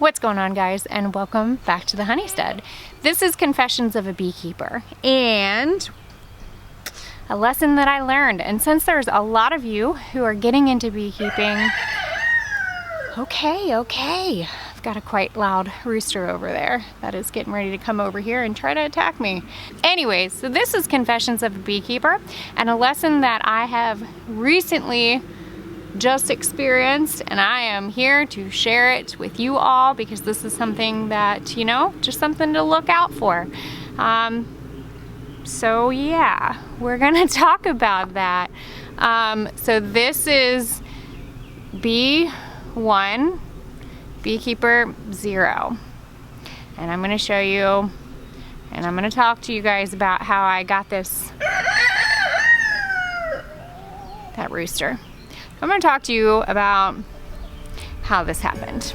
What's going on, guys, and welcome back to the Honeystead. This is Confessions of a Beekeeper and a lesson that I learned. And since there's a lot of you who are getting into beekeeping, okay, I've got a quite loud rooster over there that is getting ready to come over here and try to attack me. Anyways, so this is Confessions of a Beekeeper and a lesson that I have recently just experienced, and I am here to share it with you all because this is something that, you know, just something to look out for. So yeah, we're gonna talk about that. So this is B1, Beekeeper 0. And I'm gonna show you, and I'm gonna talk to you guys about how I got this, that rooster. I'm going to talk to you about how this happened.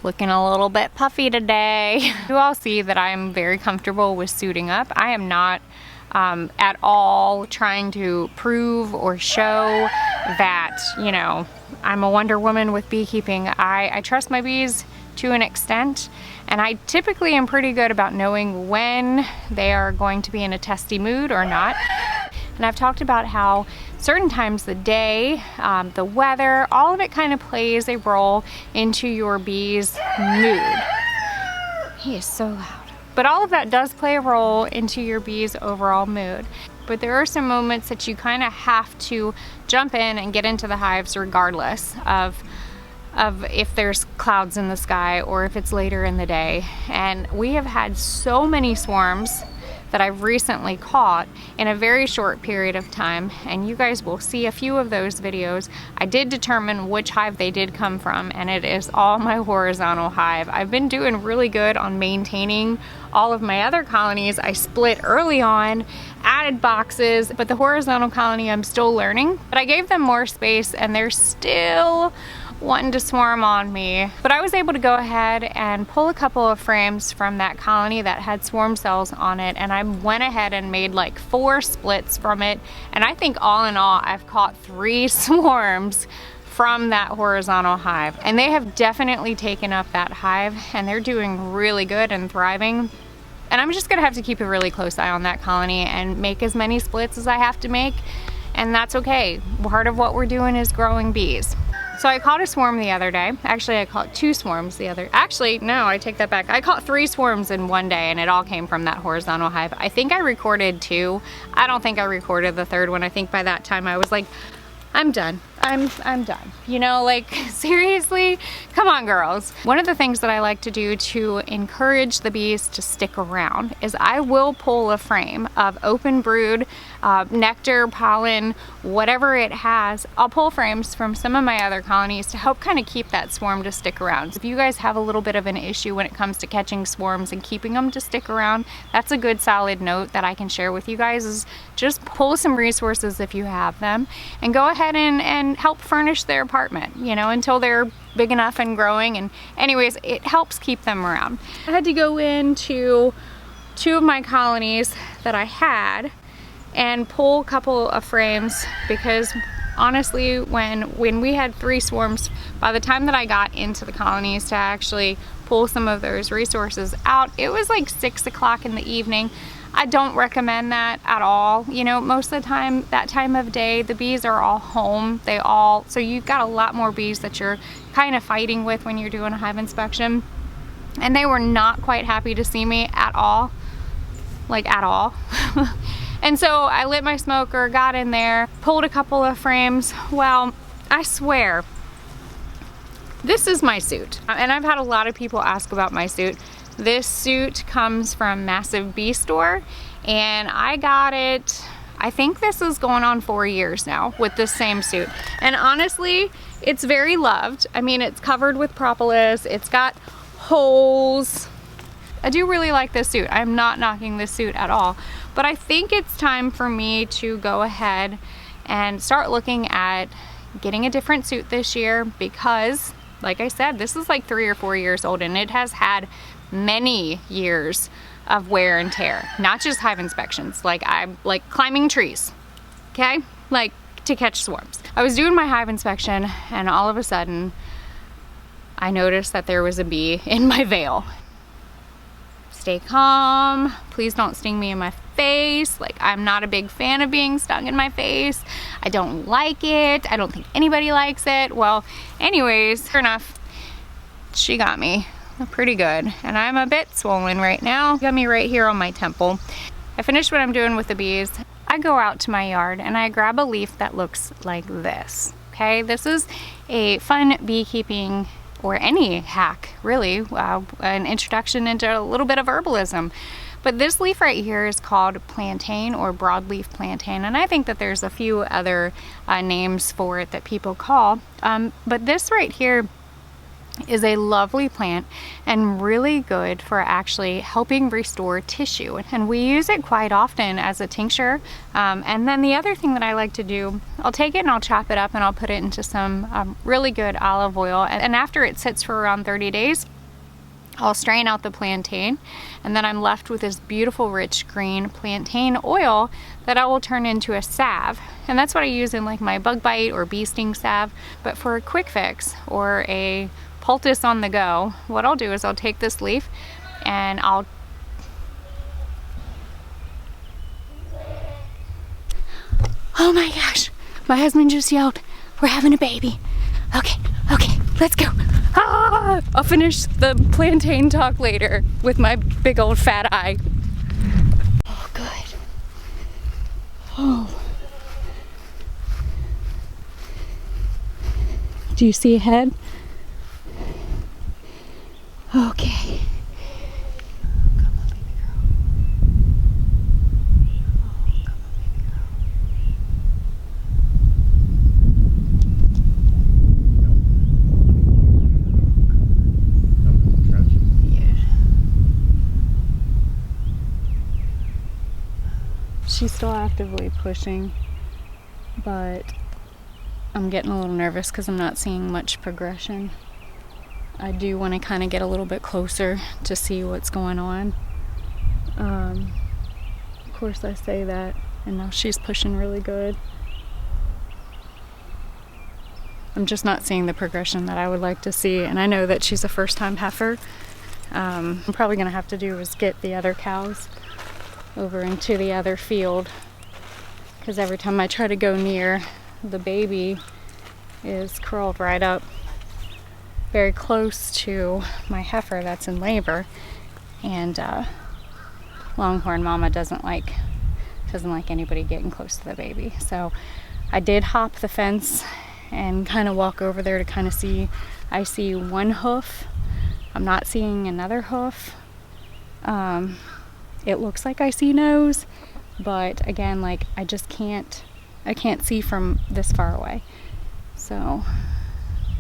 Looking a little bit puffy today. You all see that I'm very comfortable with suiting up. I am not at all trying to prove or show that, you know, I'm a Wonder Woman with beekeeping. I trust my bees to an extent, and I typically am pretty good about knowing when they are going to be in a testy mood or not. And I've talked about how certain times of the day, the weather, all of it kind of plays a role into your bee's mood. He is so loud. But all of that does play a role into your bee's overall mood. But there are some moments that you kind of have to jump in and get into the hives regardless of if there's clouds in the sky or if it's later in the day. And we have had so many swarms that I've recently caught in a very short period of time, and you guys will see a few of those videos. I did determine which hive they did come from, and it is all my horizontal hive. I've been doing really good on maintaining all of my other colonies. I split early on, added boxes, but the horizontal colony I'm still learning. But I gave them more space and they're still wanting to swarm on me. But I was able to go ahead and pull a couple of frames from that colony that had swarm cells on it, and I went ahead and made like 4 splits from it, and I think all in all I've caught 3 swarms from that horizontal hive, and they have definitely taken up that hive and they're doing really good and thriving. And I'm just gonna have to keep a really close eye on that colony and make as many splits as I have to make, and that's okay. Part of what we're doing is growing bees. So I caught a swarm the other day. Actually, I caught 2 swarms the other. Actually, no, I take that back. I caught 3 swarms in one day, and it all came from that horizontal hive. I think I recorded 2. I don't think I recorded the 3rd one. I think by that time I was like, I'm done. I'm done. You know, like, seriously? Come on, girls. One of the things that I like to do to encourage the bees to stick around is I will pull a frame of open brood, nectar, pollen, whatever it has. I'll pull frames from some of my other colonies to help kind of keep that swarm to stick around. If you guys have a little bit of an issue when it comes to catching swarms and keeping them to stick around, that's a good solid note that I can share with you guys, is just pull some resources if you have them and go ahead and help furnish their apartment, you know, until they're big enough and growing. And anyways, it helps keep them around. I had to go into 2 of my colonies that I had and pull a couple of frames because honestly, when we had 3 swarms, by the time that I got into the colonies to actually pull some of those resources out, it was like 6 o'clock in the evening. I don't recommend that at all. You know, most of the time, that time of day, the bees are all home. So you've got a lot more bees that you're kind of fighting with when you're doing a hive inspection. And they were not quite happy to see me at all. Like, at all. And so I lit my smoker, got in there, pulled a couple of frames. Well, I swear, this is my suit. And I've had a lot of people ask about my suit. This suit comes from Massive Bee Store, and I got it, I think this is going on 4 years now with this same suit. And honestly, it's very loved. I mean, it's covered with propolis, it's got holes. I do really like this suit. I'm not knocking this suit at all. But I think it's time for me to go ahead and start looking at getting a different suit this year, because like I said, this is like 3 or 4 years old and it has had many years of wear and tear. Not just hive inspections, like I'm like climbing trees, okay? Like to catch swarms. I was doing my hive inspection and all of a sudden I noticed that there was a bee in my veil. Stay calm, please don't sting me in my face. Like, I'm not a big fan of being stung in my face. I don't like it. I don't think anybody likes it. Well, anyways, sure enough, she got me pretty good. And I'm a bit swollen right now. Got me right here on my temple. I finished what I'm doing with the bees. I go out to my yard and I grab a leaf that looks like this. Okay, this is a fun beekeeping or any hack, really, an introduction into a little bit of herbalism. But this leaf right here is called plantain or broadleaf plantain, and I think that there's a few other names for it that people call. But this right here is a lovely plant and really good for actually helping restore tissue, and we use it quite often as a tincture. And then the other thing that I like to do, I'll take it and I'll chop it up and I'll put it into some really good olive oil, and after it sits for around 30 days I'll strain out the plantain, and then I'm left with this beautiful rich green plantain oil that I will turn into a salve. And that's what I use in like my bug bite or bee sting salve. But for a quick fix or a poultice on the go, what I'll do is I'll take this leaf and I'll oh my gosh, my husband just yelled, we're having a baby. Okay, let's go. I'll finish the plantain talk later with my big old fat eye. Oh, good. Oh. Do you see a head? Okay. She's still actively pushing, but I'm getting a little nervous because I'm not seeing much progression. I do want to kind of get a little bit closer to see what's going on. Of course I say that, and now she's pushing really good. I'm just not seeing the progression that I would like to see, and I know that she's a first-time heifer. I'm probably going to have to do is get the other cows over into the other field, because every time I try to go near, the baby is curled right up very close to my heifer that's in labor, and Longhorn Mama doesn't like anybody getting close to the baby. So I did hop the fence and kind of walk over there to kind of see. I see one hoof. I'm not seeing another hoof. It looks like I see nose, but again, like I can't see from this far away. So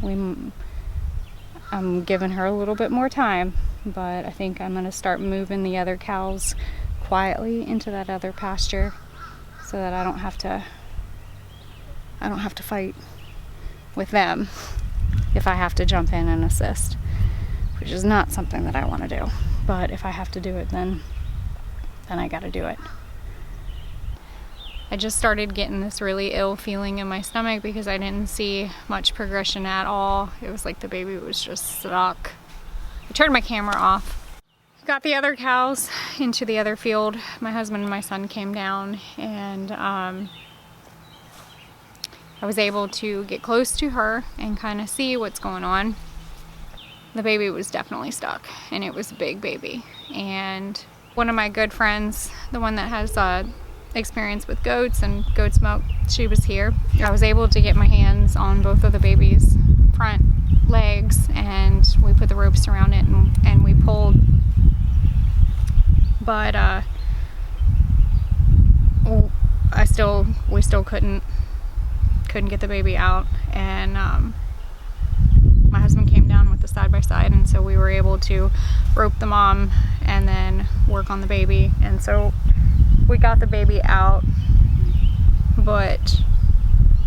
I'm giving her a little bit more time, but I think I'm gonna start moving the other cows quietly into that other pasture so that I don't have to fight with them if I have to jump in and assist, which is not something that I want to do. But if I have to do it, then I gotta do it. I just started getting this really ill feeling in my stomach because I didn't see much progression at all. It was like the baby was just stuck. I turned my camera off. Got the other cows into the other field. My husband and my son came down, and I was able to get close to her and kind of see what's going on. The baby was definitely stuck, and it was a big baby. And one of my good friends, the one that has experience with goats and goat's milk, she was here. I was able to get my hands on both of the baby's front legs, and we put the ropes around it and we pulled. But we still couldn't get the baby out, and my husband came down with the side-by-side, and so we were able to rope the mom and then work on the baby. And so we got the baby out, but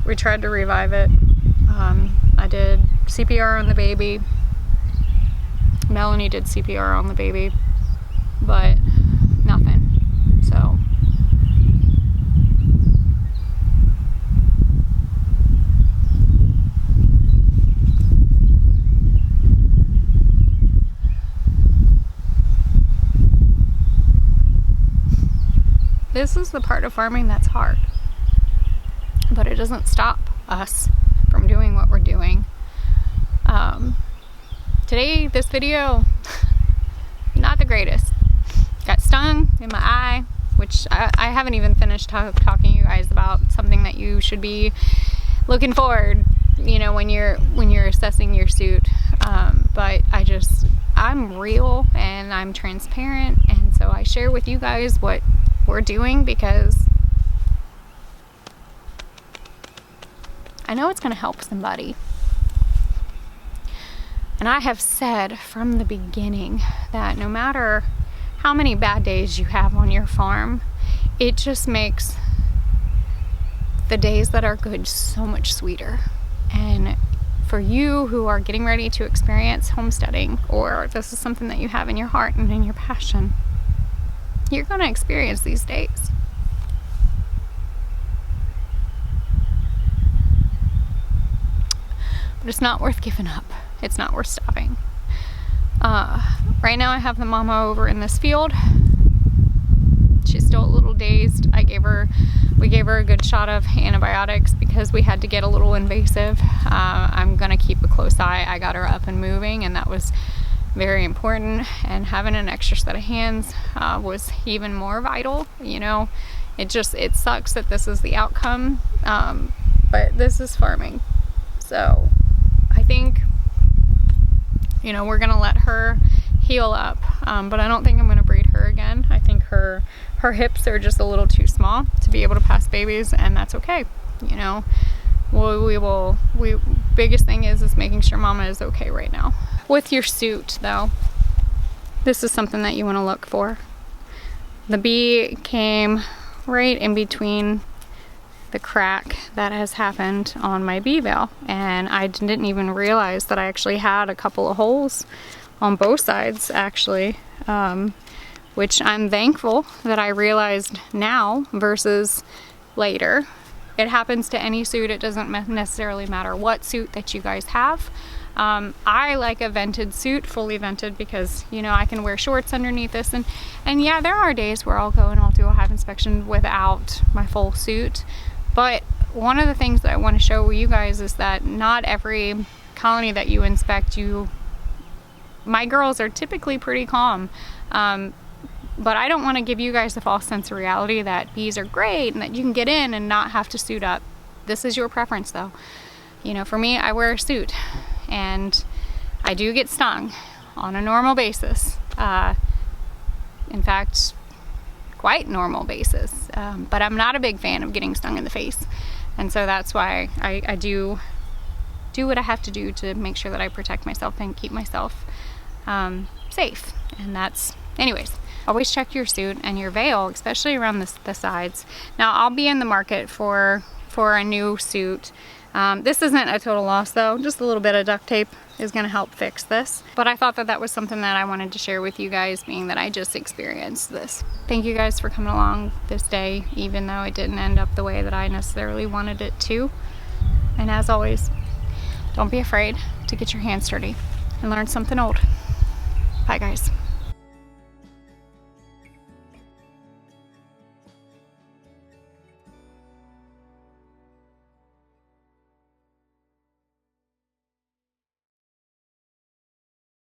we tried to revive it. I did CPR on the baby. Melanie did CPR on the baby, but nothing. So this is the part of farming that's hard, but it doesn't stop us from doing what we're doing. Today, this video, not the greatest. Got stung in my eye, which I haven't even finished talking to you guys about something that you should be looking forward, you know, when you're assessing your suit. But I'm real and I'm transparent, and so I share with you guys what we're doing because I know it's going to help somebody. And I have said from the beginning that no matter how many bad days you have on your farm, it just makes the days that are good so much sweeter. And for you who are getting ready to experience homesteading, or this is something that you have in your heart and in your passion, you're going to experience these days. But it's not worth giving up. It's not worth stopping. Right now I have the mama over in this field. She's still a little dazed. We gave her a good shot of antibiotics because we had to get a little invasive. I'm gonna keep a close eye. I got her up and moving, and that was very important. And having an extra set of hands was even more vital. You know, it sucks that this is the outcome, but this is farming. So I think, you know, we're gonna let her heal up, but I don't think I'm gonna breed her again. I think her hips are just a little too small to be able to pass babies, and that's okay. You know, biggest thing is making sure mama is okay right now. With your suit though, this is something that you want to look for. The bee came right in between the crack that has happened on my bee veil, and I didn't even realize that I actually had a couple of holes on both sides actually, which I'm thankful that I realized now versus later. It happens to any suit. It doesn't necessarily matter what suit that you guys have. I like a vented suit, fully vented, because, you know, I can wear shorts underneath this, and yeah, there are days where I'll go and I'll do a hive inspection without my full suit. But one of the things that I want to show you guys is that not every colony that you inspect, my girls are typically pretty calm. But I don't want to give you guys the false sense of reality that bees are great and that you can get in and not have to suit up. This is your preference though. You know, for me, I wear a suit and I do get stung on a normal basis. In fact, quite normal basis. But I'm not a big fan of getting stung in the face. And so that's why I do what I have to do to make sure that I protect myself and keep myself safe. And that's, anyways. Always check your suit and your veil, especially around the sides. Now, I'll be in the market for a new suit. This isn't a total loss though. Just a little bit of duct tape is going to help fix this. But I thought that was something that I wanted to share with you guys, being that I just experienced this. Thank you guys for coming along this day, even though it didn't end up the way that I necessarily wanted it to. And as always, don't be afraid to get your hands dirty and learn something old. Bye guys.